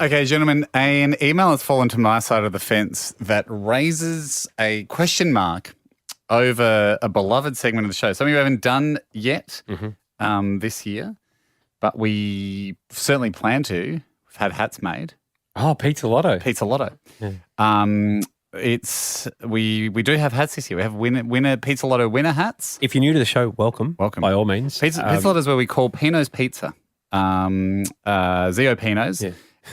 Okay, gentlemen, an email has fallen to my side of the fence that raises a question mark over a beloved segment of the show. Something we haven't done yet this year, but we certainly plan to. We've had hats made. Oh, Pizza Lotto. Pizza Lotto. Yeah. We do have hats this year. We have winner Pizza Lotto winner hats. If you're new to the show, welcome. Welcome. By all means. Pizza Lotto is where we call Pino's Pizza. Zio Pino's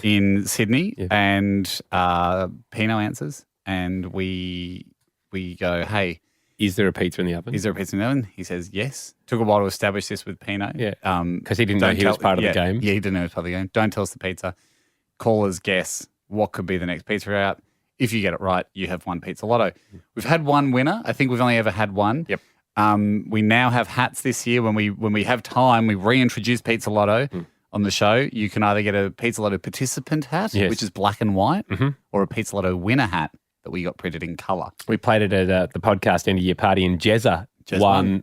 in Sydney, and Pino answers, and we go, hey, is there a pizza in the oven? Is there a pizza in the oven? He says yes. Took a while to establish this with Pino. Yeah, because he didn't know he was part of the game. Yeah, he didn't know he was part of the game. Don't tell us the pizza. Callers guess what could be the next pizza out. If you get it right, you have won Pizza Lotto. We've had one winner. I think we've only ever had one. Yep. We now have hats this year. When we have time, we reintroduce Pizza Lotto on the show. You can either get a Pizza Lotto participant hat, which is black and white, or a Pizza Lotto winner hat that we got printed in colour. We played it at the podcast end of year party, and Jezza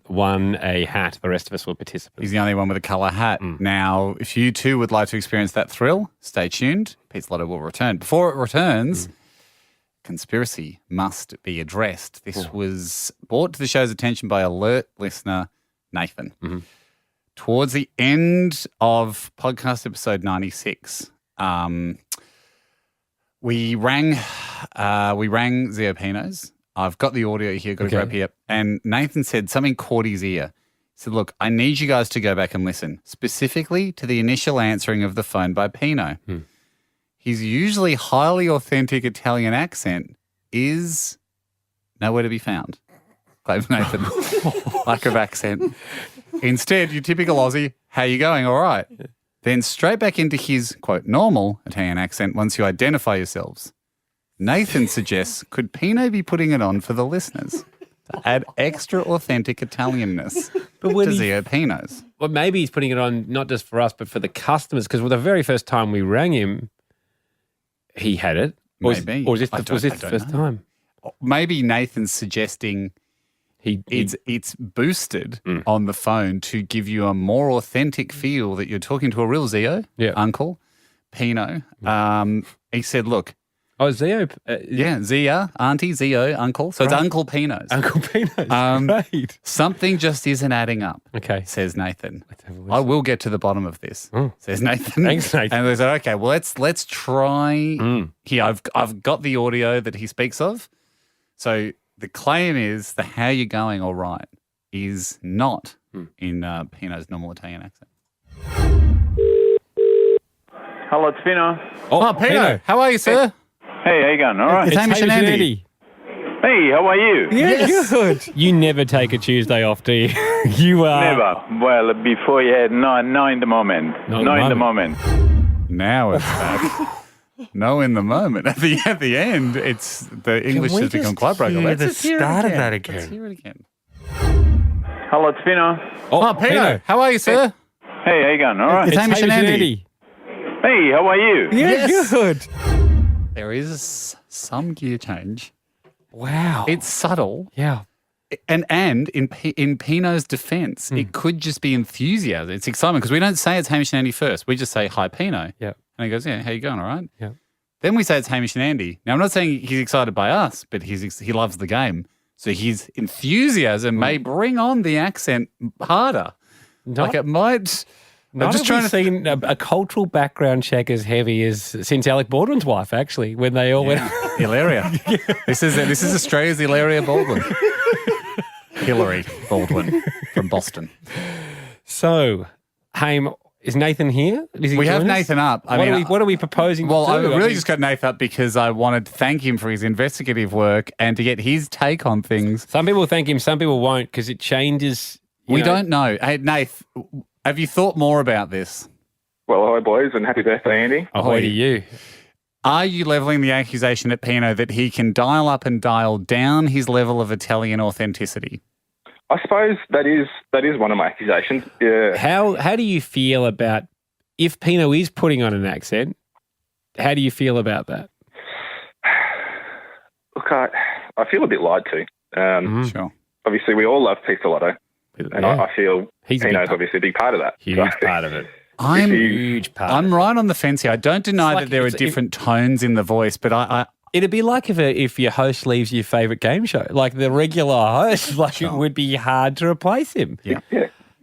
won a hat. The rest of us were participants. He's the only one with a colour hat. Now, if you too would like to experience that thrill, stay tuned. Pizza Lotto will return. Before it returns, conspiracy must be addressed. This was brought to the show's attention by alert listener Nathan. Towards the end of podcast episode 96, we rang Zio Pino's. I've got the audio here, got to grab here. And Nathan said something caught his ear. He said, look, I need you guys to go back and listen, specifically to the initial answering of the phone by Pino. His usually highly authentic Italian accent is nowhere to be found. Claims Nathan. Lack of accent. Instead, your typical Aussie, how you going? All right. Then straight back into his, quote, normal Italian accent once you identify yourselves. Nathan suggests, could Pino be putting it on for the listeners to add extra authentic Italianness to Zio Pino's? Well, maybe he's putting it on not just for us, but for the customers, because the very first time we rang him, he had it. Maybe. Or was this the first time? Maybe Nathan's suggesting it's boosted on the phone to give you a more authentic feel that you're talking to a real Zio, uncle, Pino. He said, look. Oh, Zio. Zia, auntie, Zio, uncle. So it's Uncle Pino's. Uncle Pino's, great. Something just isn't adding up, says Nathan. I will get to the bottom of this, says Nathan. Thanks, Nathan. And they said, okay, well, let's try. Here, I've got the audio that he speaks of. So the claim is the how you going all right is not in Pino's normal Italian accent. Hello, it's Pino. Oh, Pino. How are you, sir? Hey, how you going? All right. It's Hamish and Andy. Hey, how are you? Yeah, good. You never take a Tuesday off, do you? You are. Never. Well, before you had no in the moment. No in the moment. Now it's back. No in the moment. At the end, it's the English has become quite broken. Let's hear start of that again. Let's hear it again. Hello, it's Pino. Oh, Pino. How are you, sir? Hey, how you going? All right. It's Hamish and Andy. Hey, how are you? Yeah, good. There is some gear change. Wow. It's subtle. Yeah. And in Pino's defense, it could just be enthusiasm. It's excitement because we don't say it's Hamish and Andy first. We just say, hi, Pino. Yeah. And he goes, yeah, how you going? All right. Yeah. Then we say it's Hamish and Andy. Now, I'm not saying he's excited by us, but he loves the game. So his enthusiasm may bring on the accent harder. Like it might... I'm just trying to see a cultural background check as heavy as since Alec Baldwin's wife, actually, when they all went. Hilaria. This is Australia's Hilaria Baldwin. Hillary Baldwin from Boston. So, Haim, is Nathan here? We have Nathan up. What are we proposing to do? I really just got Nathan up because I wanted to thank him for his investigative work and to get his take on things. Some people thank him, some people won't because it changes. We don't know. Hey, Nath, have you thought more about this? Well, hi, boys, and happy birthday, Andy. Ahoy to you. Are you levelling the accusation at Pino that he can dial up and dial down his level of Italian authenticity? I suppose that is one of my accusations. Yeah. How do you feel about if Pino is putting on an accent? How do you feel about that? Look, I feel a bit lied to. Sure. Obviously, we all love Pizza Lotto, and I feel Pino's obviously a big part of that. Huge part of it. I'm Huge part. I'm right on the fence here. I don't deny like- that there are it's- different tones in the voice, but I It'd be like if your host leaves your favourite game show. Like the regular host, like it would be hard to replace him. Yeah.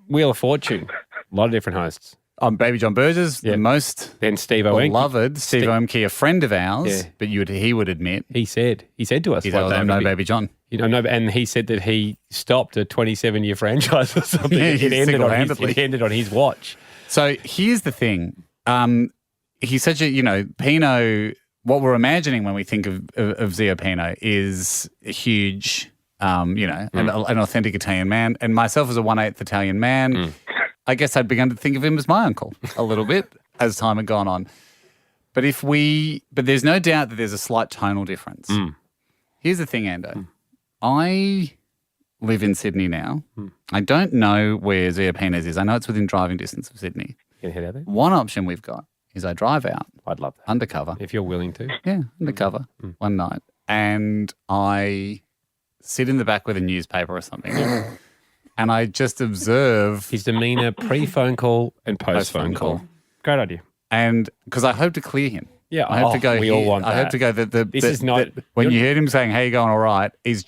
Wheel of Fortune, a lot of different hosts. I'm Baby John Burgess, the most Then Steve Owenke. beloved Steve Owenke, a friend of ours, Yeah. but he would admit He said to us, he's one like, day, I'm no Baby John. You know, no, and he said that he stopped a 27-year franchise or something. Yeah, it single-handedly. ended on his watch. So here's the thing. He's such a, Pino, what we're imagining when we think of Zio Pino is a huge, an authentic Italian man. And myself as a 1/8 Italian man, I guess I'd begun to think of him as my uncle a little bit as time had gone on. But there's no doubt that there's a slight tonal difference. Here's the thing, Ando. I live in Sydney now. I don't know where Zio Pino's is. I know it's within driving distance of Sydney. Can you head out there? One option we've got is I drive out I'd love that. undercover. If you're willing to. Yeah, undercover one night. And I sit in the back with a newspaper or something. And I just observe. His demeanour pre-phone call and post-phone call. Great idea. And because I hope to clear him. Yeah, I hope to go. we all want I hope that. to go. This is not- when you heard him saying, "Hey, you going all right?" He's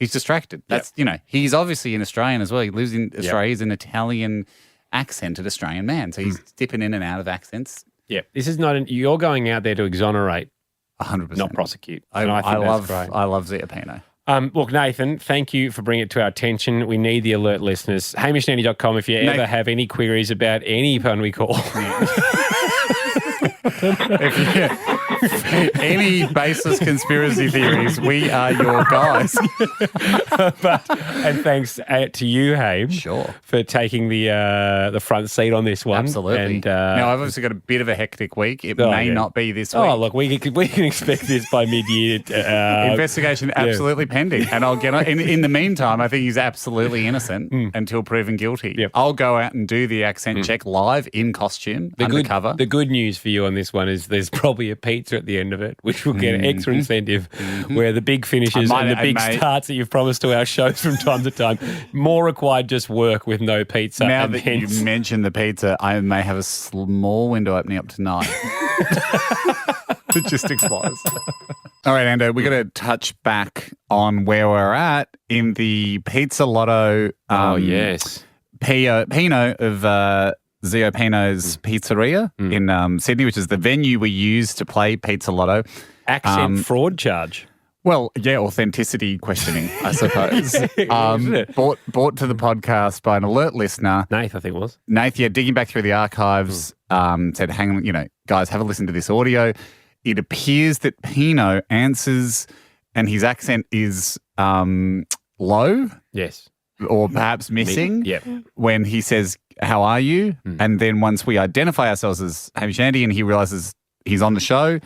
distracted. That's he's obviously an Australian as well. He lives in Australia. He's an Italian accented Australian man, so he's dipping in and out of accents. Yeah, this is not. You're going out there to exonerate, 100%, not prosecute. I And think love. that's great. I love Zio Pino. Look, Nathan, thank you for bringing it to our attention. We need the alert listeners. HamishAndy.com if you ever have any queries about any pun we call. Any baseless conspiracy theories, we are your guys. And thanks to you, Hame, for taking the front seat on this one. Absolutely. And, now, I've obviously got a bit of a hectic week. It may not be this week. Oh, look, we can expect this by mid-year. Investigation absolutely pending. And I'll get on. In the meantime, I think he's absolutely innocent until proven guilty. Yep. I'll go out and do the accent check live in costume, undercover. The good news for you on this one is there's probably a pizza at the end of it, which will get an extra incentive where the big finishes and the big starts that you've promised to our shows from time to time, more required just work with no pizza. Now and that you mentioned the pizza, I may have a small window opening up tonight. Logistics-wise. All right, Ando, we've got to touch back on where we're at in the Pizza Lotto. Yes. Pino of Zio Pino's Pizzeria in Sydney, which is the venue we use to play Pizza Lotto. Accent fraud charge. Well, yeah, authenticity questioning, I suppose. Brought to the podcast by an alert listener. Nath, I think it was. Nath, digging back through the archives, said, hang on, guys, have a listen to this audio. It appears that Pino answers and his accent is low. Yes. Or perhaps missing. Yep. When he says, how are you? And then once we identify ourselves as Hamish Andy and he realizes he's on the show,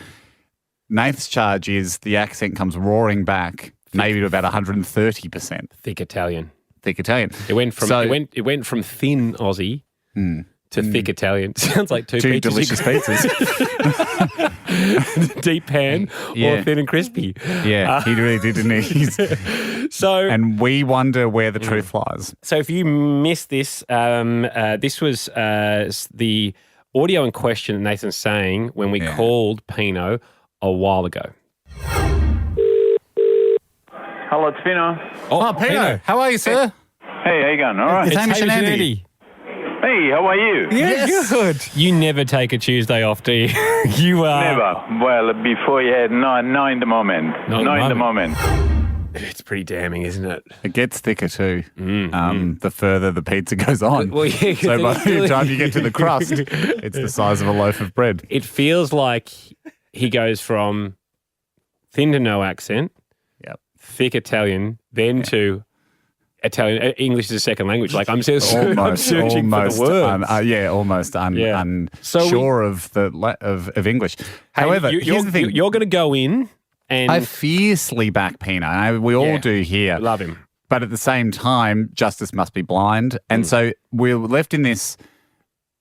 Nath's charge is the accent comes roaring back, maybe to about 130%. Thick Italian. It went from thin Aussie to thick Italian. Sounds like two pizzas. delicious pizzas. Deep pan or thin and crispy. Yeah, he really did, didn't he? And we wonder where the truth lies. So if you missed this, this was the audio in question that Nathan's saying when we called Pino a while ago. Hello, it's Pino. Oh, Pino. How are you, sir? Hey, how you going? All right. It's Hamish and Andy. Hey, how are you? Yeah, good. You never take a Tuesday off, do you? You are... Never. Well, before you had no in the moment. No in the moment. It's pretty damning, isn't it? It gets thicker too, the further the pizza goes on. Well, yeah, so by the time you get to the crust, it's the size of a loaf of bread. It feels like he goes from thin to no accent, thick Italian, then to Italian. English is a second language. Like I'm searching for the word. Almost unsure of English. However, here's the thing: you're going to go in, and I fiercely back Pino. We all do here. Love him, but at the same time, justice must be blind, and so we're left in this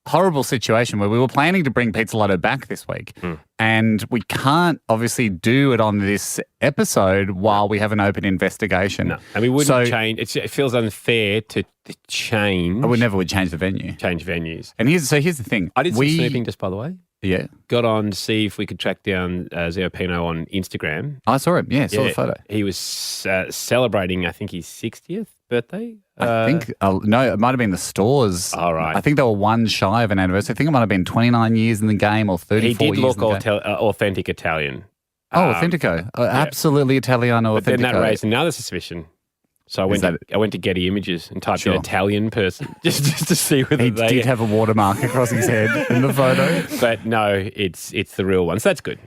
horrible situation where we were planning to bring Pizza Lotto back this week, and we can't obviously do it on this episode while we have an open investigation. No, and we wouldn't change. It feels unfair to change. We never would change the venue. Change venues. And here's the thing. I did some snooping, just by the way. Yeah. Got on to see if we could track down Zio Pino on Instagram. I saw him. Yeah, saw the photo. He was celebrating, I think, his 60th birthday. I think, no, it might have been the stores. All right. I think they were one shy of an anniversary. I think it might have been 29 years in the game or 34 years. He did look in the game. authentic Italian. Authentico. Absolutely Italiano But authentico. then that raised another suspicion. So I went to Getty Images and typed in Italian person just to see whether he did have a watermark across his head in the photo. But no, it's the real one. So that's good.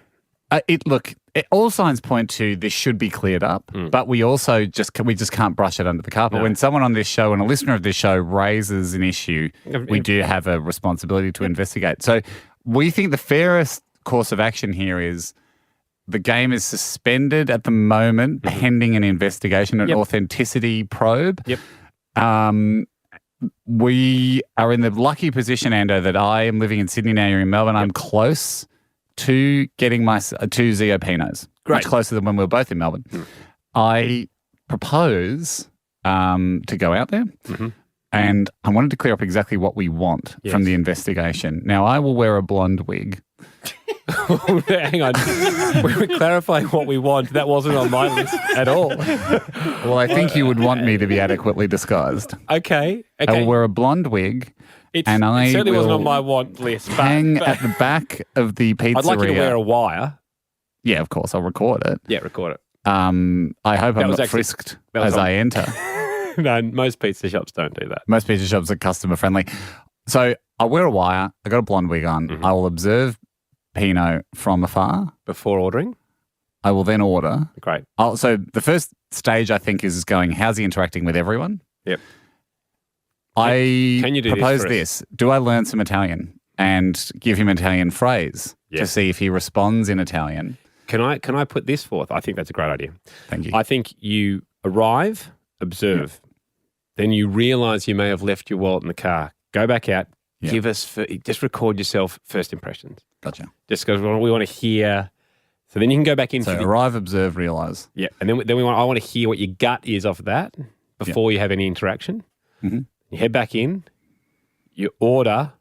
All signs point to this should be cleared up, but we also just can't brush it under the carpet. No. When someone on this show and a listener of this show raises an issue, we do have a responsibility to investigate. So we think the fairest course of action here is the game is suspended at the moment pending an investigation, an authenticity probe. Yep. We are in the lucky position, Ando, that I am living in Sydney now. You're in Melbourne. I'm close to getting my two Zio Pinos. Great. Much closer than when we were both in Melbourne. I propose to go out there. And I wanted to clear up exactly what we want from the investigation. Now, I will wear a blonde wig. Hang on. We were clarifying what we want. That wasn't on my list at all. Well, I think you would want me to be adequately disguised. Okay. I will wear a blonde wig. It certainly wasn't on my want list. Hang at the back of the pizzeria. I'd like you to wear a wire. Yeah, of course. I'll record it. Yeah, record it. I hope I'm not frisked as I enter. No, most pizza shops don't do that. Most pizza shops are customer friendly. So I'll wear a wire. I got a blonde wig on. I will observe Pino from afar. Before ordering? I will then order. Great. So the first stage, I think, is going, how's he interacting with everyone? Yep. Can you propose this? Do I learn some Italian and give him an Italian phrase to see if he responds in Italian? Can I put this forth? I think that's a great idea. Thank you. I think you arrive, observe, then you realise you may have left your wallet in the car. Go back out, give us, just record yourself first impressions. Gotcha. Just because we want to hear. So then you can go back in. So arrive, observe, realise. Yeah, and then I want to hear what your gut is off of that before you have any interaction. You head back in, you order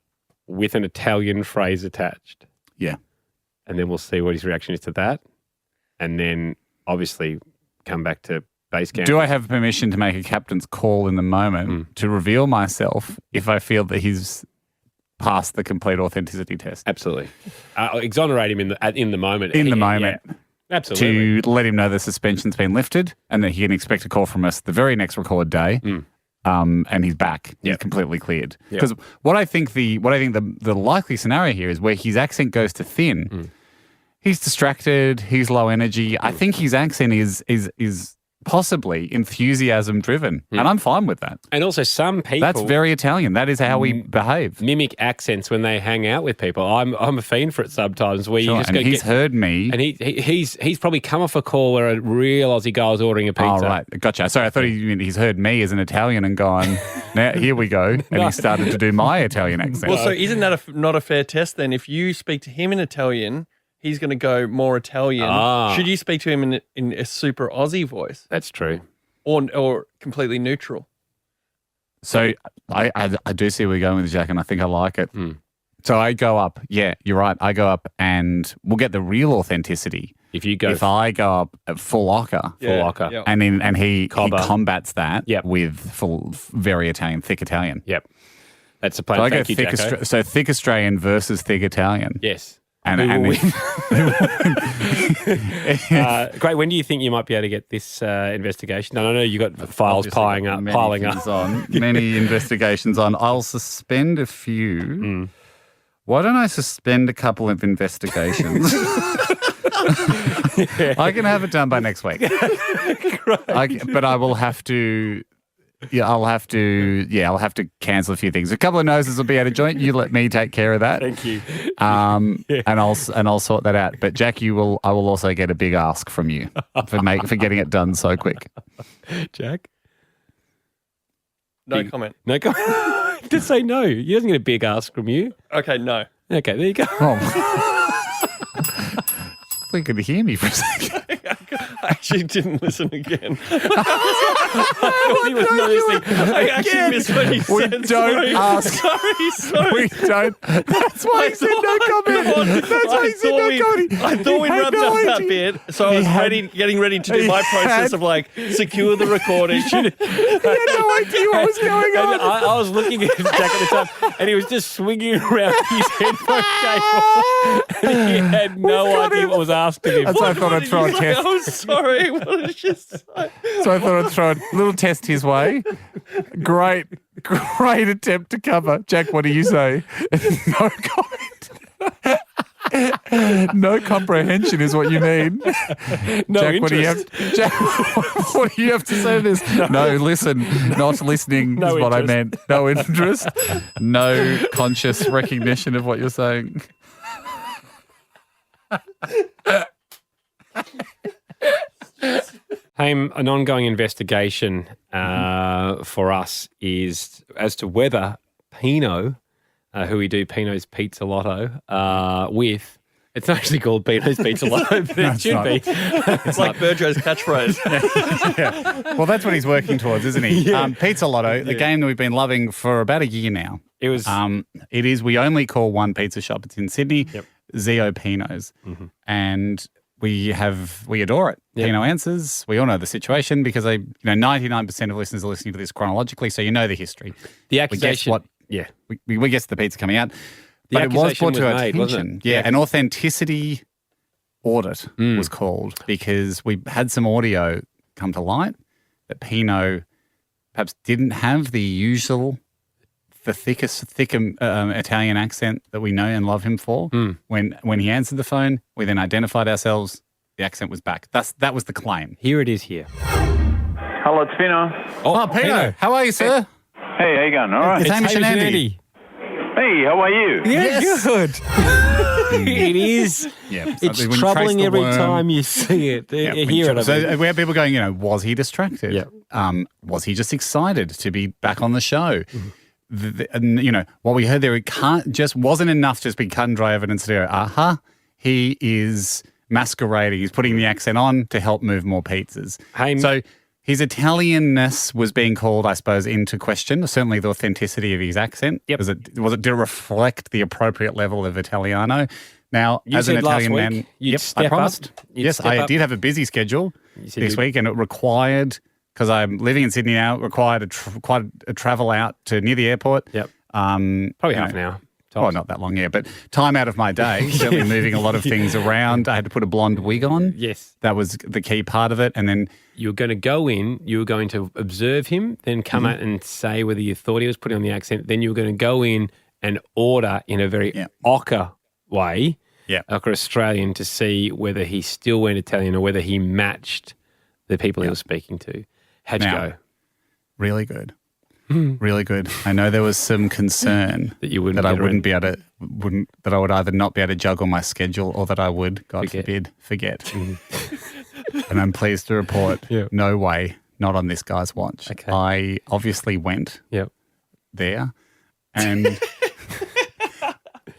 with an Italian phrase attached. Yeah. And then we'll see what his reaction is to that. And then obviously come back to base camp. Do I have permission to make a captain's call in the moment to reveal myself if I feel that he's passed the complete authenticity test? Absolutely. Exonerate him in the moment. In the moment. Yeah. Absolutely. To let him know the suspension's been lifted and that he can expect a call from us the very next record day. And he's back. He's completely cleared. Because what I think the likely scenario here is where his accent goes to thin. He's distracted. He's low energy. I think his accent is possibly enthusiasm driven, and I'm fine with that. And also, some people that's very Italian. That is how we behave. Mimic accents when they hang out with people. I'm a fiend for it sometimes. Where you just and he's heard me, and he's probably come off a call where a real Aussie guy was ordering a pizza. Oh right, gotcha. Sorry, I thought he's heard me as an Italian and gone, now here we go, and he started to do my Italian accent. Well, so isn't that not a fair test then? If you speak to him in Italian, he's going to go more Italian. Should you speak to him in a super Aussie voice? That's true. Or completely neutral? So I do see where you're going with Jack, and I think I like it. So I go up. Yeah, you're right. I go up and we'll get the real authenticity. If I go up at full ocker. Yep. And he combats that with full, very Italian, thick Italian. Yep. That's the plan. So I go so thick Australian versus thick Italian. Yes. Great. When do you think you might be able to get this investigation? I know you got files piling up. Many investigations on. I'll suspend a few. Why don't I suspend a couple of investigations? I can have it done by next week. But I will have to. I'll have to cancel a few things. A couple of noses will be out of joint. You let me take care of that. Thank you. And I'll sort that out. But Jack, I will also get a big ask from you for getting it done so quick. Jack? No comment. No comment. to say no. He doesn't get a big ask from you. Okay, no. Okay, there you go. I could hear me for a second. I actually didn't listen again. He was noticing. I actually missed what he We said. don't ask. Sorry. We don't. That's why he said no comment. That's why he said no comment. I thought we wrapped up that bit, so I was getting ready to do my process of like secure the recording. He had no idea what was going on. And I was looking at Jack at the time, and he was just swinging around his headphone cable. And he had no idea what was asked of him. That's why I thought I'd throw a test. I'm sorry. What did you say? So I thought I'd throw a little test his way. Great attempt to cover. Jack, what do you say? No comment. No comprehension is what you mean. No Jack, interest. what do you have to say to this? No, listen. Not listening No is what I interest. meant. No interest. No conscious recognition of what you're saying. Haim, an ongoing investigation for us is as to whether Pino, who we do Pino's Pizza Lotto with, it's not actually called Pino's Pizza Lotto, but it should be. It's like Burjo's catchphrase. Yeah. Well, that's what he's working towards, isn't he? Yeah. Pizza Lotto, the game that we've been loving for about a year now. It was. It is. We only call one pizza shop. It's in Sydney, Zio Pino's, and we adore it. Yep. Pino answers. We all know the situation because 99% of listeners are listening to this chronologically, so you know the history. The accusation. We guessed the pizza coming out. The But it was brought accusation to was made, wasn't attention. it? Yeah, Yeah. an authenticity audit was called because we had some audio come to light that Pino perhaps didn't have the thick Italian accent that we know and love him for. When he answered the phone, we then identified ourselves. The accent was back. That was the claim. Here it is here. Hello, it's Pino. Oh, Pino. How are you, sir? Hey, how you going? All right. It's Hamish and Andy. Hey, how are you? Yeah, good. It is. Yeah, It's when you trace troubling the every worm- time you see it. Yeah, You hear it. I mean. So we have people going, was he distracted? Yeah. Was he just excited to be back on the show? And, what we heard there, it wasn't enough just be cut and dry evidence to go, he is masquerading. He's putting the accent on to help move more pizzas. So his Italianness was being called, I suppose, into question. Certainly the authenticity of his accent. Yep. Did it reflect the appropriate level of Italiano? Now, You as an said last Italian week man, you'd I step promised. up. You'd Yes, step I up. did have a busy schedule said this you'd- week, and it required, because I'm living in Sydney now, quite a travel out to near the airport. Yep. Probably Half an hour. Oh, not that long, yeah, but time out of my day, certainly moving a lot of things around. I had to put a blonde wig on. Yes. That was the key part of it. And then You were going to go in, you were going to observe him, then come out and say whether you thought he was putting on the accent. Then you were going to go in and order in a very ochre way, ochre Australian, to see whether he still went Italian or whether he matched the people he was speaking to. How'd you go? really good. Really good. I know there was some concern That you wouldn't that I get wouldn't be able to, that I would either not be able to juggle my schedule or that I would, God forbid, forget. And I'm pleased to report, no way, not on this guy's watch. Okay. I obviously went there and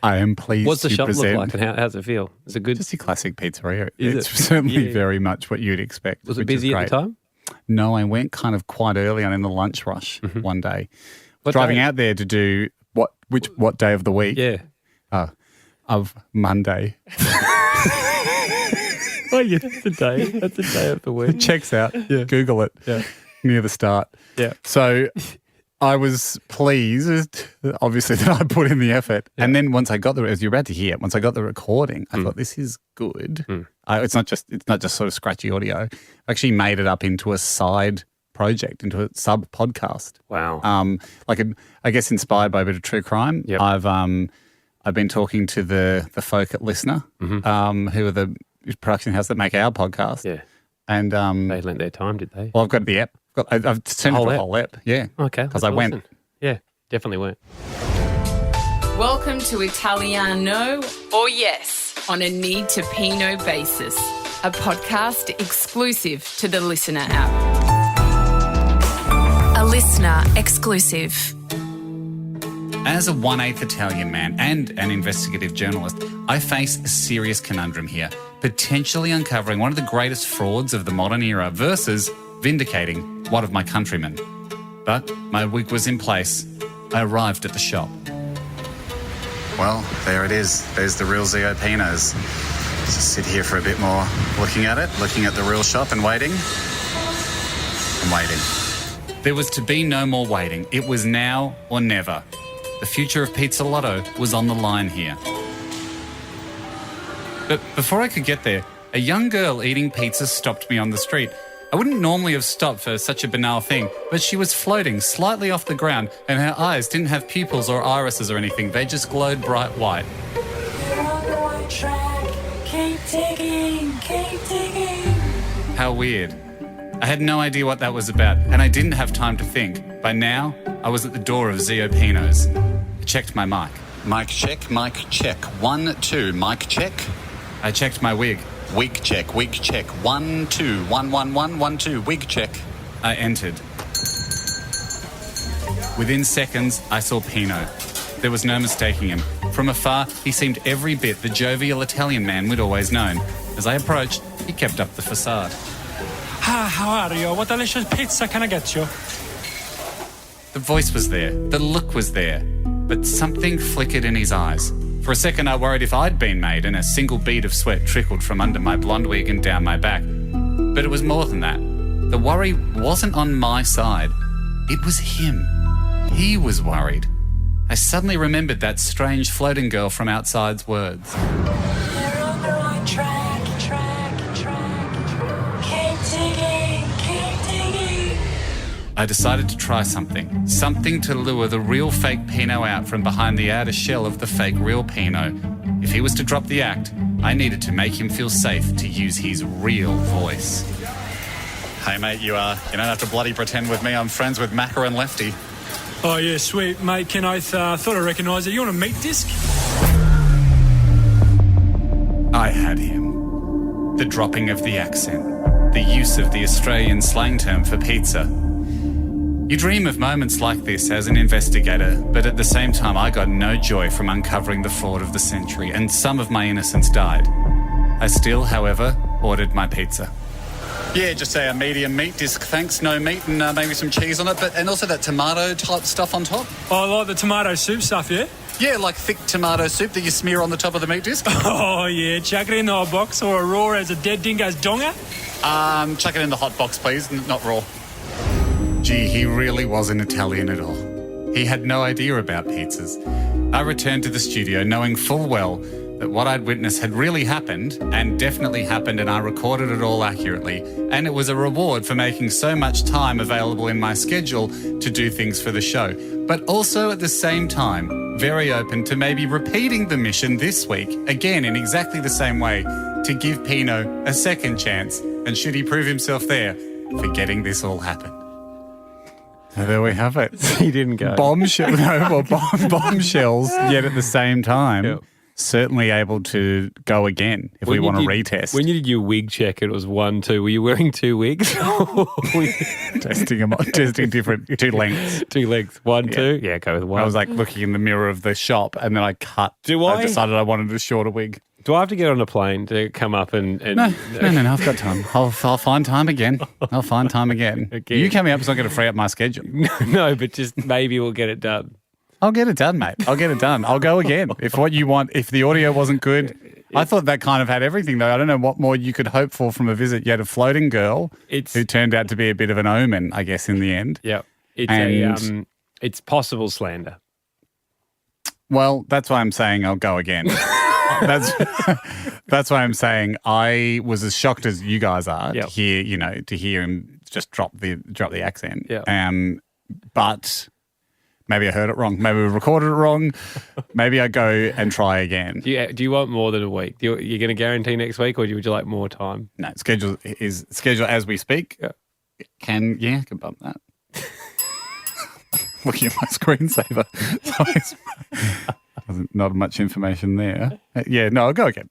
I am pleased What's the to shop present. look like and how's it feel? Is it good? Just a classic pizzeria. Is It's it? certainly Yeah. very much what you'd expect. Was it which is busy at great. the time? No, I went kind of quite early on in the lunch rush one day. What Driving day? out there to do what day of the week? Yeah. Of Monday. Oh, yeah, that's a day. That's a day of the week. Checks out. Google it. Near the start. Yeah. So I was pleased, obviously, that I put in the effort. And then once I got as you're about to hear, once I got the recording, I thought, this is good. It's not just sort of scratchy audio. I actually made it up into a side project, into a sub podcast. Wow. I guess inspired by a bit of true crime. Yep. I've been talking to the folk at Listener, who are the production house that make our podcast. Yeah. And They lent their time, did they? well, I've got the app. I've turned it to a whole app. Yeah. Okay. Because let's I went. listen. Yeah, definitely went. Welcome to Italiano, or yes, on a need to Pino basis, a podcast exclusive to the Listener app. A listener exclusive. As a 1/8 Italian man and an investigative journalist, I face a serious conundrum here, potentially uncovering one of the greatest frauds of the modern era versus vindicating one of my countrymen. But my wig was in place. I arrived at the shop. Well, there it is. There's the real Zio Pino's. Just sit here for a bit more, looking at it, looking at the real shop and waiting. And waiting. There was to be no more waiting. It was now or never. The future of Pizza Lotto was on the line here. But before I could get there, a young girl eating pizza stopped me on the street. I wouldn't normally have stopped for such a banal thing, but she was floating slightly off the ground and her eyes didn't have pupils or irises or anything. They just glowed bright white. You're on the right track. Keep digging, keep digging. How weird. I had no idea what that was about, and I didn't have time to think. By now, I was at the door of Zio Pino's. I checked my mic. Mic check, mic check. 1, 2, mic check. I checked my wig. Wig check, wig check. 1, 2, 1, 1, 1, 1, 2, wig check. I entered. Within seconds, I saw Pino. There was no mistaking him. From afar, he seemed every bit the jovial Italian man we'd always known. As I approached, he kept up the facade. Hi, how are you? What delicious pizza can I get you? The voice was there, the look was there, but something flickered in his eyes. For a second, I worried if I'd been made and a single bead of sweat trickled from under my blonde wig and down my back. But it was more than that. The worry wasn't on my side. It was him. He was worried. I suddenly remembered that strange floating girl from outside's words. You're on the right track. Keep digging, keep digging. I decided to try something to lure the real fake Pino out from behind the outer shell of the fake real Pino. If he was to drop the act, I needed to make him feel safe to use his real voice. Hey mate, you don't have to bloody pretend with me. I'm friends with Macca and Lefty. Oh, yeah, sweet. Mate, Ken Oath, thought I recognised it. You want a meat disc? I had him. The dropping of the accent. The use of the Australian slang term for pizza. You dream of moments like this as an investigator, but at the same time I got no joy from uncovering the fraud of the century, and some of my innocents died. I still, however, ordered my pizza. Yeah, just a medium meat disc, thanks. No meat and maybe some cheese on it, and also that tomato type stuff on top. Oh, I like the tomato soup stuff, yeah? Yeah, like thick tomato soup that you smear on the top of the meat disc. Oh, yeah. Chuck it in the hot box or a raw as a dead dingo's donga? Chuck it in the hot box, please, not raw. Gee, he really wasn't Italian at all. He had no idea about pizzas. I returned to the studio knowing full well that what I'd witnessed had really happened, and definitely happened, and I recorded it all accurately. And it was a reward for making so much time available in my schedule to do things for the show. But also at the same time, very open to maybe repeating the mission this week, again in exactly the same way, to give Pino a second chance, and should he prove himself there, for getting this all happen. So there we have it. He didn't go. Bombshells, yet at the same time. Yep. Certainly able to go again if we want to retest. When you did your wig check, it was 1, 2. Were you wearing 2 wigs? testing different 2 lengths. 2 lengths. 1, 2. Yeah, go with 1. I was like looking in the mirror of the shop, and then I cut. I decided I wanted a shorter wig. Do I have to get on a plane to come up and No, I've got time. I'll find time again. Okay. You coming up is not going to free up my schedule. No, but just maybe we'll get it done. I'll get it done, mate. I'll get it done. I'll go again. If what you want, if the audio wasn't good. I thought that kind of had everything, though. I don't know what more you could hope for from a visit. You had a floating girl who turned out to be a bit of an omen, I guess, in the end. Yeah. It's possible slander. Well, that's why I'm saying I'll go again. That's why I'm saying I was as shocked as you guys are to hear him just drop the accent. Yeah. But maybe I heard it wrong. Maybe we recorded it wrong. Maybe I go and try again. Do you want more than a week? You're going to guarantee next week, or would you like more time? No, schedule as we speak. Yeah. Can bump that. Looking at my screensaver. Not much information there. I'll go again.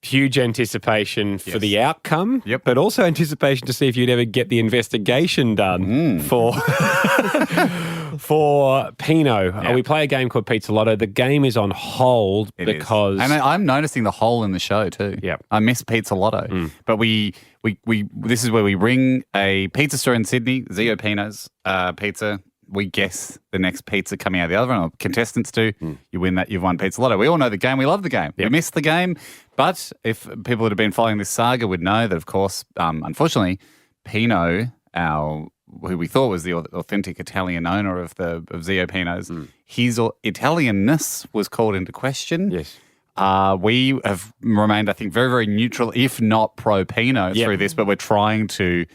Huge anticipation for the outcome, but also anticipation to see if you'd ever get the investigation done for for Pino. We play a game called Pizza Lotto. The game is on hold because... And I'm noticing the hole in the show too. Yeah. I miss Pizza Lotto. But we this is where we ring a pizza store in Sydney, Zio Pino's pizza. We guess the next pizza coming out of the other one, or contestants do. You win that, you've won Pizza Lotto. We all know the game. We love the game. We miss the game. But if people that have been following this saga would know that, of course, unfortunately, Pino, who we thought was the authentic Italian owner of Zio Pino's, his Italianness was called into question. Yes. We have remained, I think, very, very neutral, if not pro-Pino through this, but we're trying to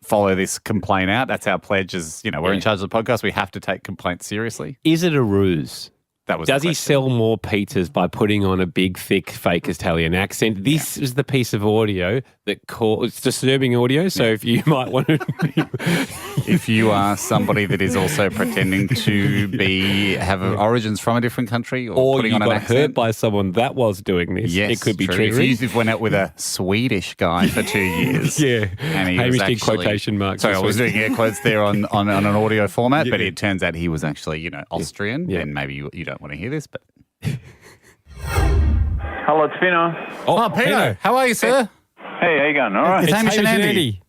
follow this complaint out. That's our pledge as, we're in charge of the podcast. We have to take complaints seriously. Is it a ruse? Does he sell more pizzas by putting on a big, thick, fake Italian accent? This is the piece of audio that it's disturbing audio. So if you might want to, if you are somebody that is also pretending to have origins from a different country, or putting you on an got accent, hurt by someone that was doing this, it could be true. If you went out with a Swedish guy for 2 years, and he was did quotation marks. Sorry, I was doing air quotes there on an audio format, but it turns out he was actually Austrian, and maybe you don't want to hear this, but Hello, it's Pino. Oh, Pino. How are you, sir? Hey, how you going? All right. It's Hamish and Andy.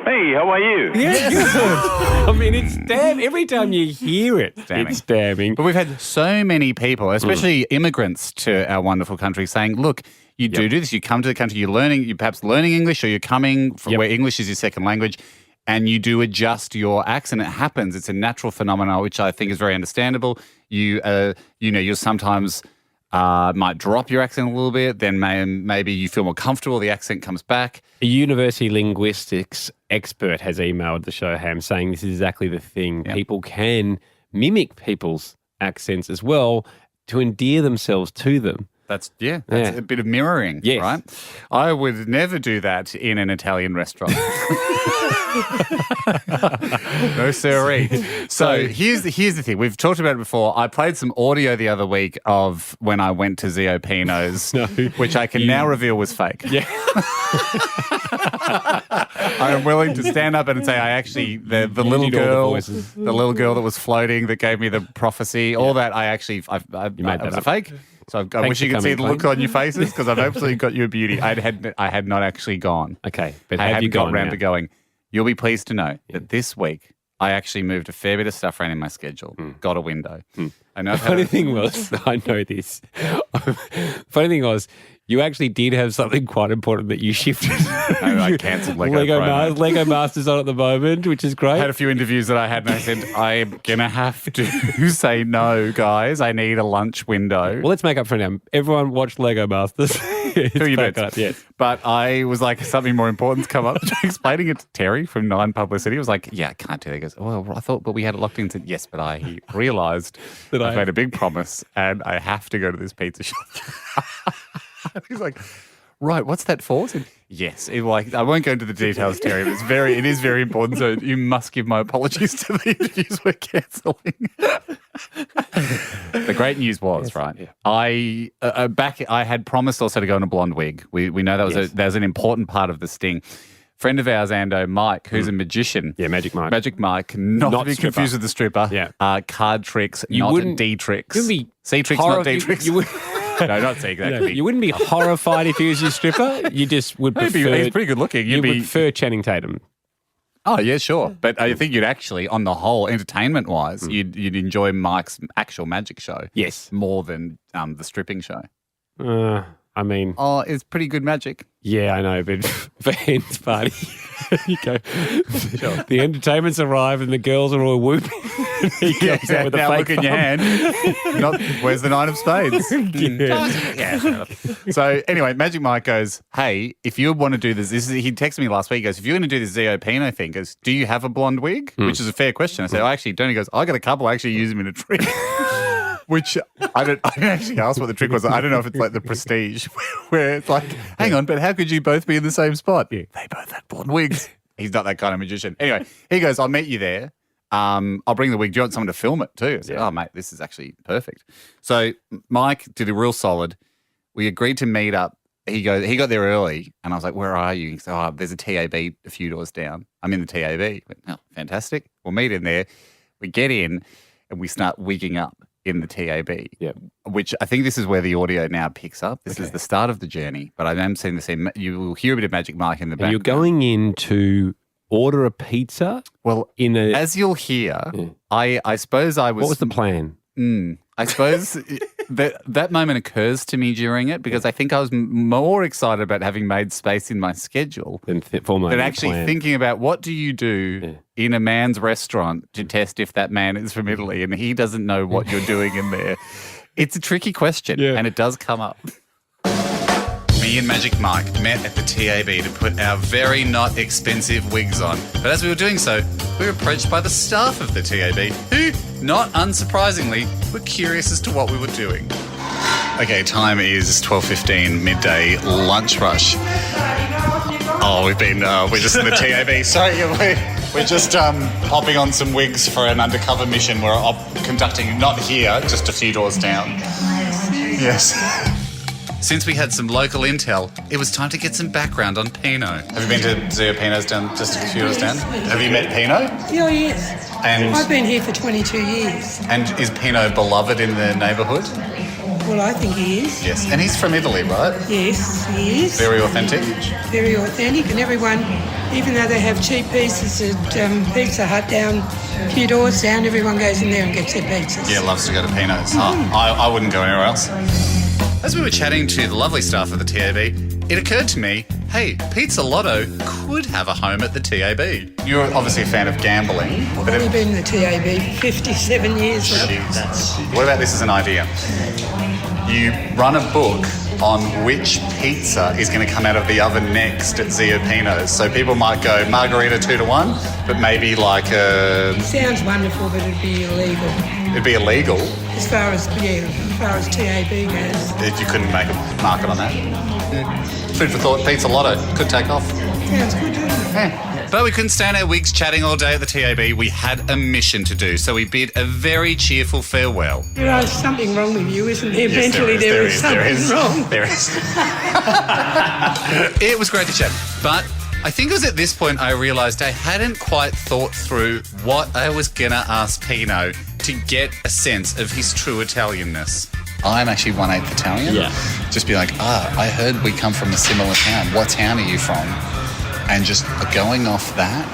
Hey, how are you? Yeah, good. I mean, it's damning. Every time you hear it, it's damning. But we've had so many people, especially immigrants to our wonderful country, saying, look, you do this. You come to the country, you're perhaps learning English, or you're coming from where English is your second language, and you do adjust your accent. It happens. It's a natural phenomenon, which I think is very understandable. You'll sometimes might drop your accent a little bit, then maybe you feel more comfortable, the accent comes back. A university linguistics expert has emailed the show, Ham, saying this is exactly the thing. Yep. People can mimic people's accents as well to endear themselves to them. That's a bit of mirroring, right? I would never do that in an Italian restaurant. No siree. So here's the thing. We've talked about it before. I played some audio the other week of when I went to Zio Pino's, which I can now reveal was fake. Yeah. I am willing to stand up and say I actually the little girl that was floating that gave me the prophecy, all that I made that was a fake. So I wish you could see the look on your faces, because I've absolutely got you a beauty. I had not actually gone. Okay, but I have you hadn't got gone round now? to going. You'll be pleased to know that this week I actually moved a fair bit of stuff around in my schedule. Got a window. I know. Funny thing was, I know this. Funny thing was, you actually did have something quite important that you shifted. I cancelled Lego Masters on at the moment, which is great. I had a few interviews that I had, and I said, I'm going to have to say no, guys. I need a lunch window. Well, let's make up for it now. Everyone watched Lego Masters. Who you bet? Yes. But I was like, something more important's come up. Explaining it to Terry from Nine Publicity. I was like, I can't do that. He goes, well, I thought, but we had it locked in. I said, yes, but I realised that I've made a big promise and I have to go to this pizza shop. He's like, right, what's that for? I said, yes. I won't go into the details, Terry, but it is very important. So you must give my apologies to the interviews we're cancelling. The great news was, I had promised also to go in a blonde wig. We know that was an important part of the sting. Friend of ours, Ando, Mike, who's a magician. Yeah, Magic Mike. Magic Mike, not to be confused with the stripper. Yeah. Card tricks, not D tricks. C tricks, not D tricks. No, not C, exactly. No, you wouldn't be horrified if he was your stripper. You just would prefer... He's pretty good looking. You'd prefer Channing Tatum. Oh, yeah, sure. But I think you'd actually, on the whole, entertainment-wise, you'd enjoy Mike's actual magic show. Yes. More than the stripping show. I mean... Oh, it's pretty good magic. Yeah, I know, but for Hen's party, you go, the entertainment's arrived and the girls are all whooping. He comes out with a fake look in your hand. Where's the Nine of Spades? So anyway, Magic Mike goes, hey, if you want to do this, he texted me last week, he goes, if you're going to do this Zio Pino thing, goes, do you have a blonde wig? Which is a fair question. I said, I actually don't. He goes, I got a couple, I actually use them in a trick. Which I didn't actually ask what the trick was. I don't know if it's like the Prestige, where it's like, hang on, but how could you both be in the same spot? Yeah. They both had blonde wigs. He's not that kind of magician. Anyway, he goes, I'll meet you there. I'll bring the wig. Do you want someone to film it too? I said, oh, mate, this is actually perfect. So Mike did a real solid. We agreed to meet up. He got there early, and I was like, where are you? He said, there's a TAB a few doors down. I'm in the TAB. I went, oh, fantastic. We'll meet in there. We get in and we start wigging up in the TAB, Yep. which I think this is where the audio now picks up. This is the start of the journey, but I am seeing the same. You will hear a bit of Magic Mike in the back. You're going in to order a pizza? Well, as you'll hear, I suppose I was... What was the plan? I suppose that moment occurs to me during it because I think I was more excited about having made space in my schedule than actually thinking about what do you do in a man's restaurant to test if that man is from Italy and he doesn't know what you're doing in there. It's a tricky question and it does come up. Me and Magic Mike met at the TAB to put our very not expensive wigs on. But as we were doing so, we were approached by the staff of the TAB who, not unsurprisingly, were curious as to what we were doing. Okay, time is 12:15, midday lunch rush. Oh, we're just in the TAB. Sorry, we're just popping on some wigs for an undercover mission we're conducting, not here, just a few doors down. Yes. Since we had some local intel, it was time to get some background on Pino. Have you been to Zio Pino's down just a few doors down? Have you met Pino? Oh, yes. And I've been here for 22 years. And is Pino beloved in the neighbourhood? Well, I think he is. Yes. And he's from Italy, right? Yes, he is. Very authentic? Very authentic. And everyone, even though they have cheap pizzas at Pizza Hut down a few doors down, everyone goes in there and gets their pizzas. Yeah, loves to go to Pino's. I wouldn't go anywhere else. As we were chatting to the lovely staff of the TAB, it occurred to me, hey, Pizza Lotto could have a home at the TAB. You're obviously a fan of gambling. I've only been in the TAB 57 years. What about this as an idea? You run a book on which pizza is going to come out of the oven next at Zio Pino's. So people might go margarita 2-1, but maybe like a... Sounds wonderful, but it'd be illegal. It'd be illegal? As far as TAB goes. You couldn't make a market on that? Food for thought, Pizza Lotto could take off. Sounds good, doesn't it? Yeah. But we couldn't stand our wigs chatting all day at the TAB. We had a mission to do, so we bid a very cheerful farewell. There is something wrong with you, isn't there? Yes, mentally, there is something wrong. There is. It was great to chat, but I think it was at this point I realised I hadn't quite thought through what I was going to ask Pino to get a sense of his true Italianness. I'm actually 1/8 Italian. Yeah. Just be like, I heard we come from a similar town. What town are you from? And just going off that,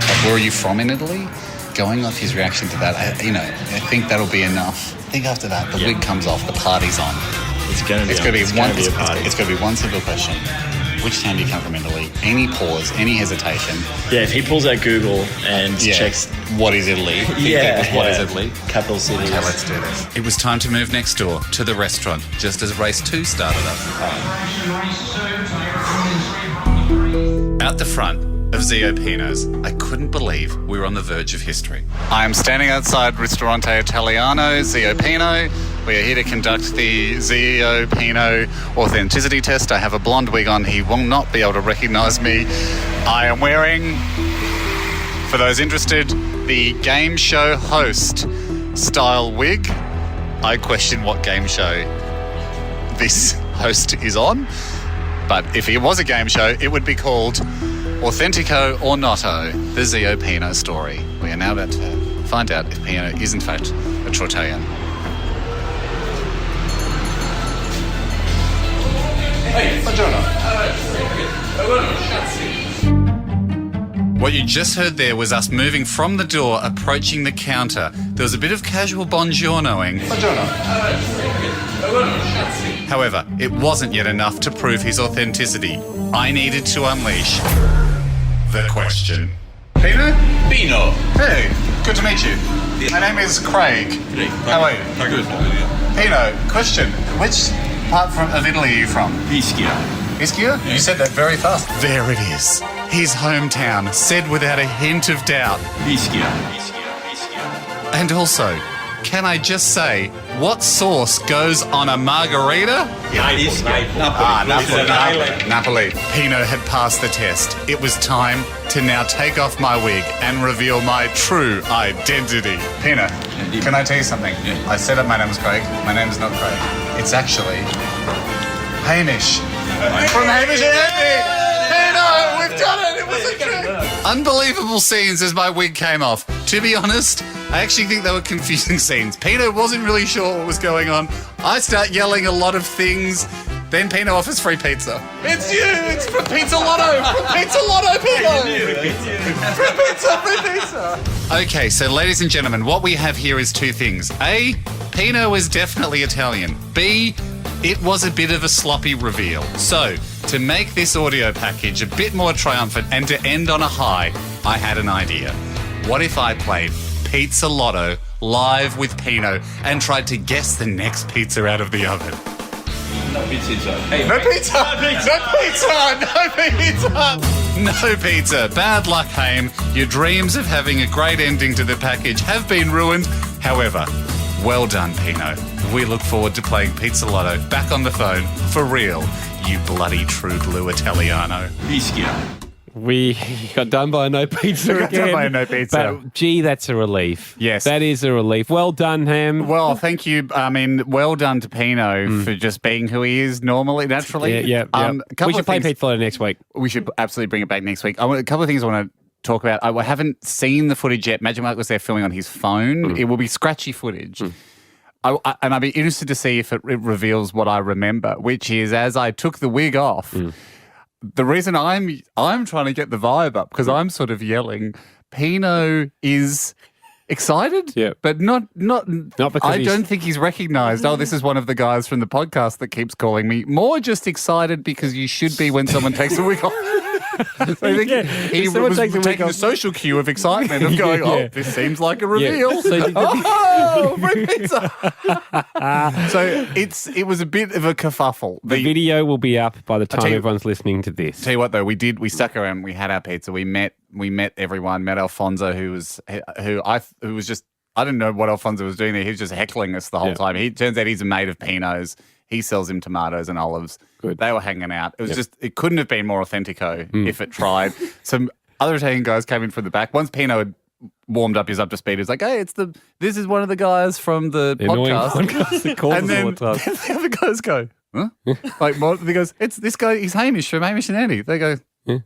like, where are you from in Italy? Going off his reaction to that, I think that'll be enough. I think after that, the wig comes off, the party's on. It's going to be one simple question. Which town do you come from in Italy? Any pause, any hesitation. Yeah, if he pulls out Google and checks... What is Italy? What is Italy? Capital cities. Okay, let's do this. It was time to move next door to the restaurant, just as race 2 started up. Out the front of Zio Pino's, I couldn't believe we were on the verge of history. I am standing outside Ristorante Italiano, Zio Pino. We are here to conduct the Zio Pino authenticity test. I have a blonde wig on. He will not be able to recognise me. I am wearing, for those interested, the game show host style wig. I question what game show this host is on. But if it was a game show, it would be called Authentico or Notto, the Zio Pino story. We are now about to find out if Pino is in fact a true Italian. Hey, buongiorno. What you just heard there was us moving from the door, approaching the counter. There was a bit of casual buongiornoing. Buongiorno. However, it wasn't yet enough to prove his authenticity. I needed to unleash the question. Pino? Pino. Hey, good to meet you. My name is Craig. How are you? Good. Pino, question. Which part of Italy are you from? Ischia. Ischia? You said that very fast. There it is. His hometown, said without a hint of doubt. Ischia. And also, can I just say, what sauce goes on a margarita? Napoli. Pino had passed the test. It was time to now take off my wig and reveal my true identity. Pino, can I tell you something? Yeah. I said my name was Craig. My name is not Craig. It's actually Hamish. From Hamish Andy. Pino, we've done it. It was a trick. Unbelievable scenes as my wig came off. To be honest, I actually think they were confusing scenes. Pino wasn't really sure what was going on. I start yelling a lot of things. Then Pino offers free pizza. It's you! It's from Pizza Lotto! From Pizza Lotto, Pino! Free pizza! Free pizza! Okay, so ladies and gentlemen, what we have here is two things. A, Pino is definitely Italian. B, it was a bit of a sloppy reveal. So, to make this audio package a bit more triumphant and to end on a high, I had an idea. What if I played Pizza Lotto live with Pino and tried to guess the next pizza out of the oven? No pizza. No pizza! No pizza! No pizza! No pizza. Bad luck, Haim. Your dreams of having a great ending to the package have been ruined. However, well done, Pino. We look forward to playing Pizza Lotto back on the phone for real, you bloody true blue Italiano. Fischia. We got done by no pizza again. Done by no pizza. But, gee, that's a relief. Yes. That is a relief. Well done, Ham. Well, thank you. I mean, well done to Pino for just being who he is naturally. Yeah. We should play Pizza Lotto next week. We should absolutely bring it back next week. A couple of things I want to talk about. I haven't seen the footage yet. Magic Mike was there filming on his phone. It will be scratchy footage. And I'd be interested to see if it reveals what I remember, which is as I took the wig off, the reason I'm trying to get the vibe up because I'm sort of yelling, Pino is excited, but not because I don't think he's recognised, this is one of the guys from the podcast that keeps calling me. More just excited because you should be when someone takes a wig off. So I think he was taking the social cue of excitement of going, this seems like a reveal. So free pizza. So it was a bit of a kerfuffle. The video will be up by the time everyone's listening to this. Tell you what though, we stuck around, we had our pizza, we met everyone, met Alfonso who was just, I didn't know what Alfonso was doing there. He was just heckling us the whole time. He turns out he's a mate of Pino's. He sells him tomatoes and olives. Good. They were hanging out. It was it couldn't have been more authentico if it tried. Some other Italian guys came in from the back. Once Pino had warmed up, he's up to speed. He's like, hey, this is one of the guys from the podcast. That calls and then all the time. the other guys go, huh? He goes, it's this guy, he's Hamish from Hamish and Andy. They go,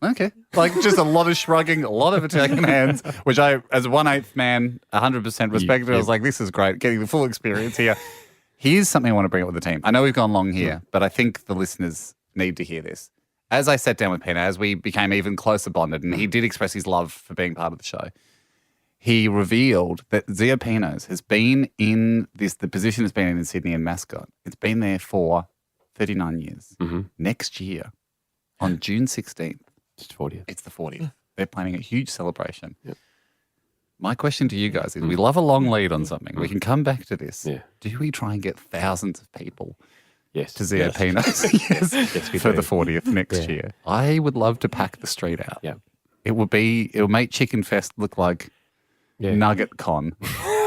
okay. Like just a lot of shrugging, a lot of Italian hands, which I, as a 1/8 man, 100% respected. I was like, this is great, getting the full experience here. Here's something I want to bring up with the team. I know we've gone long here, but I think the listeners need to hear this. As I sat down with Pino, as we became even closer bonded, and he did express his love for being part of the show, he revealed that Zio Pinos has been in the position it's been in Sydney and Mascot. It's been there for 39 years. Next year, on June 16th, it's the 40th. They're planning a huge celebration. My question to you guys is, we love a long lead on something. We can come back to this. Do we try and get thousands of people to Zio Pinos for the 40th next year? I would love to pack the street out. It'll make Chicken Fest look like Nugget Con.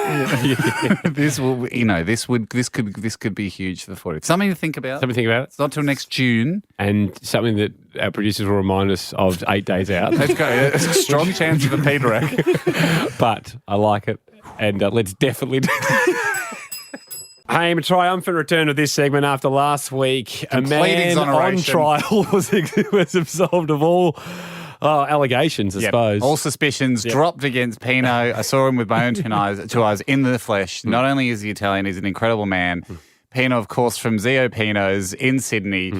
This could be huge for the 40th. Something to think about. It's not till next June. And something that our producers will remind us of 8 days out. Let's go. It's a strong chance of a Peter rack. But I like it. And let's definitely do Hey, a triumphant return of this segment after last week. Complete a man on trial was absolved of all allegations, I suppose. All suspicions dropped against Pino. I saw him with my own two eyes in the flesh. Not only is he Italian, he's an incredible man. Pino, of course, from Zio Pinos in Sydney,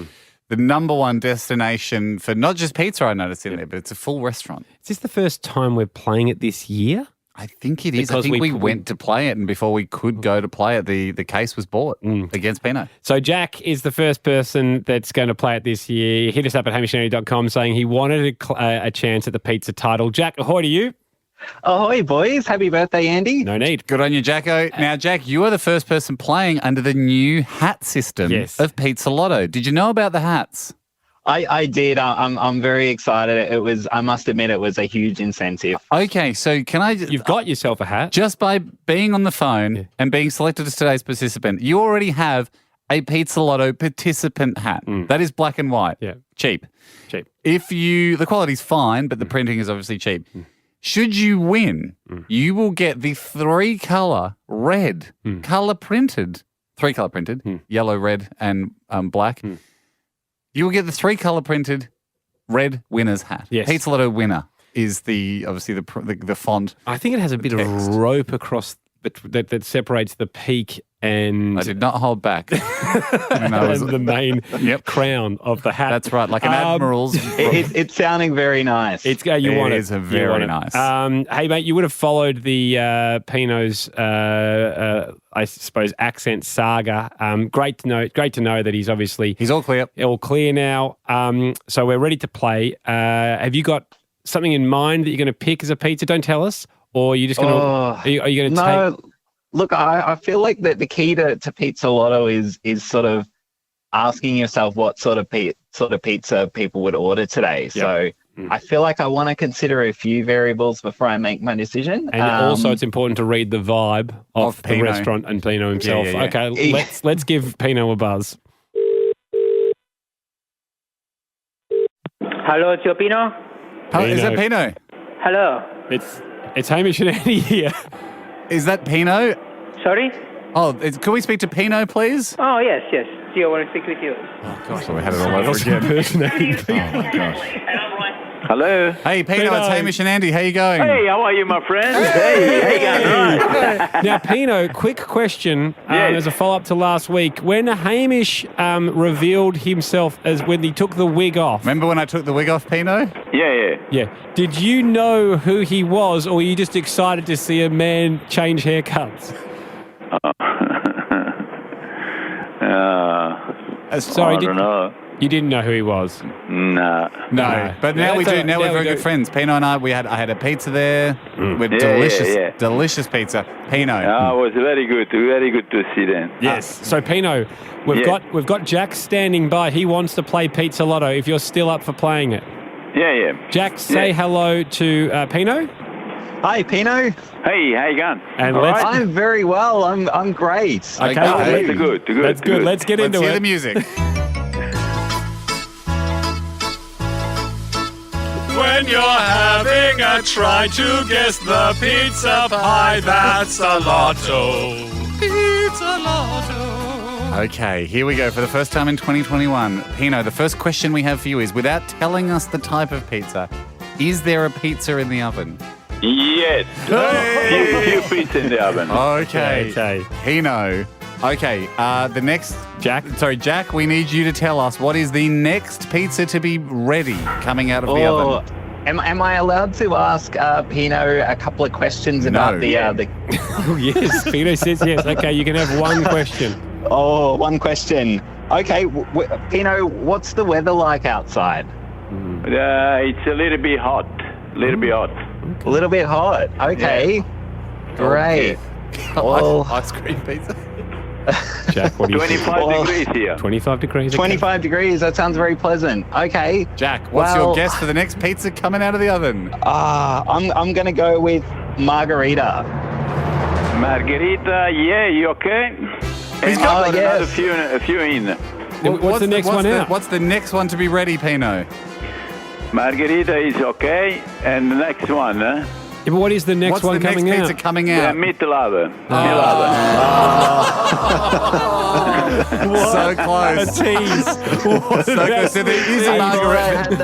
the number one destination for not just pizza, I noticed in there, but it's a full restaurant. Is this the first time we're playing it this year? I think it is. I think we went to play it, and before we could go to play it, the case was bought against Pino. So Jack is the first person that's going to play it this year. Hit us up at hamishandy.com saying he wanted a chance at the pizza title. Jack, ahoy to you. Ahoy, boys. Happy birthday, Andy. No need. Good on you, Jacko. Now, Jack, you are the first person playing under the new hat system of Pizza Lotto. Did you know about the hats? I did. I'm very excited. I must admit, it was a huge incentive. Okay, so You've got yourself a hat. Just by being on the phone and being selected as today's participant, you already have a Pizza Lotto participant hat. That is black and white. Yeah. Cheap. The quality's fine, but the printing is obviously cheap. Should you win, you will get the 3-color red, color printed, 3-color printed, yellow, red, and black. You will get the 3-color printed red winner's hat. Yes. Pizza Lotto winner. is obviously the font. I think it has a bit text. of rope across that separates the peak and... I did not hold back. and the main crown of the hat. That's right, like an admiral's. It's sounding very nice. It is very nice. Hey, mate, you would have followed the Pino's, I suppose, accent saga. Great to know that he's all clear. All clear now. So we're ready to play. Have you got something in mind that you're going to pick as a pizza? Don't tell us. Or are you just going to? Are you going to take? No, look, I feel like that the key to Pizza Lotto is sort of asking yourself what sort of pizza people would order today. Yep. So I feel like I want to consider a few variables before I make my decision. And also, it's important to read the vibe of the Pino. restaurant and Pino himself. Yeah. Okay, let's give Pino a buzz. Hello, it's your Pino. Is that Pino? Hello. It's Hamish and Andy here. Is that Pino? Sorry? Oh, can we speak to Pino, please? Oh, yes. Do you want to speak with you? Oh, gosh, we had it all over again. Oh, my gosh. Hello. Hey, Pino, it's Hamish and Andy. How you going? Hey, how are you, my friend? Hey, how you going? Right. Now, Pino, quick question as a follow-up to last week. When Hamish revealed himself as when he took the wig off. Remember when I took the wig off, Pino? Yeah. Did you know who he was, or were you just excited to see a man change haircuts? Sorry, I don't know. You didn't know who he was? No. But now we do. Now we're very good friends. Pino and I, I had a pizza there with delicious pizza. Pino. It was very good to see them. Yes. So Pino, we've got Jack standing by. He wants to play Pizza Lotto. If you're still up for playing it. Yeah. Jack, say hello to Pino. Hi, Pino. Hey, how you going? And I'm very well. I'm great. Okay. That's good. That's good. Let's get into it. Let's hear the music. When you're having a try to guess the pizza pie, that's a lotto. Pizza Lotto. Okay, here we go. For the first time in 2021, Pino, the first question we have for you is, without telling us the type of pizza, is there a pizza in the oven? Yes. Few pizza in the oven. Okay. Pino. Okay, the next... Jack, we need you to tell us what is the next pizza to be ready coming out of the oven. Am I allowed to ask Pino a couple of questions about the... Oh, yes, Pino says yes. Okay, you can have one question. Oh, one question. Okay, Pino, what's the weather like outside? It's a little bit hot. A little bit hot. Okay. Yeah. Great. Well, ice cream pizza. Jack, what do you 25 degrees here. 25 degrees. Okay. 25 degrees. That sounds very pleasant. Okay. Jack, what's your guess for the next pizza coming out of the oven? I'm going to go with margarita. Margarita, you okay? He's got a few in. What's the next one out? What's the next one to be ready, Pino? Margarita is okay, and the next one, Yeah, but what is the next one coming out? What's the next pizza coming out? Meat-lava. So close. A tease. So close. So there is a margarita.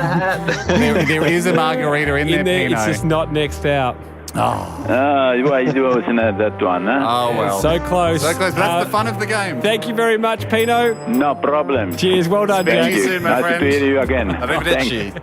there is a margarita in there, Pino. It's just not next out. Why it wasn't that one, huh? Oh, well. So close. So close. But that's the fun of the game. Thank you very much, Pino. No problem. Cheers. Well done, Jack. Speak to you soon, my friend. Nice to hear you again. Arrivederci.